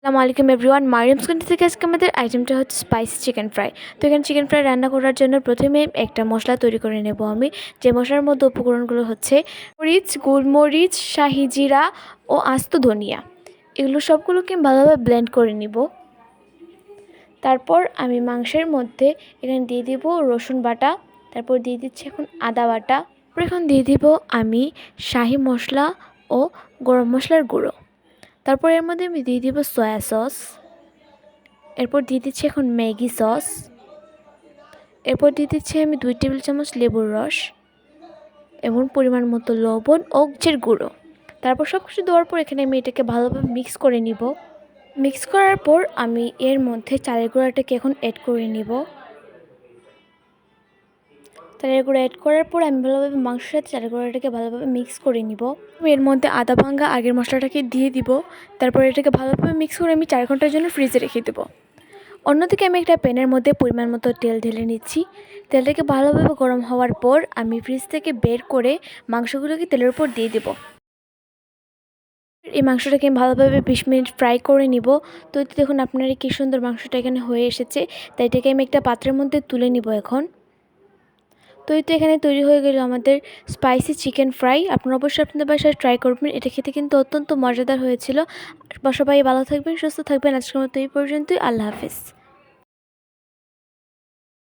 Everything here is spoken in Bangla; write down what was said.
আসসালামু আলাইকুম এভরিওয়ান, মারিয়ামস কিচেন থেকে আজকে আমাদের আইটেমটা হচ্ছে স্পাইসি চিকেন ফ্রাই। তো এখানে চিকেন ফ্রাই রান্না করার জন্য প্রথমে একটা মশলা তৈরি করে নেব আমি। যে মশলার মধ্যে উপকরণগুলো হচ্ছে মরিচ, গোলমরিচ, শাহি জিরা ও আস্ত ধনিয়া। এগুলো সবগুলোকে ভালোভাবে ব্লেন্ড করে নিব। তারপর আমি মাংসের মধ্যে এখানে দিয়ে দিব রসুন বাটা, তারপর দিয়ে দিচ্ছি এখন আদা বাটা, তারপর এখন দিয়ে দিব আমি শাহি মশলা ও গরম মশলার গুঁড়ো। তারপর এর মধ্যে আমি দিয়ে দিব সয়া সস, এরপর দিয়ে দিচ্ছি এখন ম্যাগি সস, এরপর দিয়ে দিচ্ছি আমি 2 টেবিল চামচ লেবুর রস এবং পরিমাণ মতো লবণ ও জিরের গুঁড়ো। তারপর সব কিছু দেওয়ার পর এখানে আমি এটাকে ভালোভাবে মিক্স করে নিব। মিক্স করার পর আমি এর মধ্যে চালের গুঁড়াটাকে এখন অ্যাড করে নিব। চালের গুঁড়ো অ্যাড করার পর আমি ভালোভাবে মাংসের সাথে চালের গুঁড়াটাকে ভালোভাবে মিক্স করে নিব। এর মধ্যে আদা ভাঙ্গা আগের মশলাটাকে দিয়ে দিব। তারপর এটাকে ভালোভাবে মিক্স করে আমি 4 ঘন্টার জন্য ফ্রিজে রেখে দেবো। অন্যদিকে আমি একটা প্যানের মধ্যে পরিমাণ মতো তেল ঢেলে নিচ্ছি। তেলটাকে ভালোভাবে গরম হওয়ার পর আমি ফ্রিজ থেকে বের করে মাংসগুলোকে তেলের উপর দিয়ে দেব। এই মাংসটাকে আমি ভালোভাবে 20 মিনিট ফ্রাই করে নিব। তো দেখুন আপনারা কি সুন্দর মাংসটা এখানে হয়ে এসেছে। তাই এটাকে আমি একটা পাত্রের মধ্যে তুলে নিব এখন। তো এখানে তৈরি হয়ে গেল আমাদের স্পাইসি চিকেন ফ্রাই। আপনারা অবশ্যই আপনাদের বাসায় ট্রাই করবেন। এটা খেতে কিন্তু অত্যন্ত মজাদার হয়েছিল। সবাই ভালো থাকবেন, সুস্থ থাকবেন। আজকের মতো এই পর্যন্তই। আল্লাহ হাফেজ।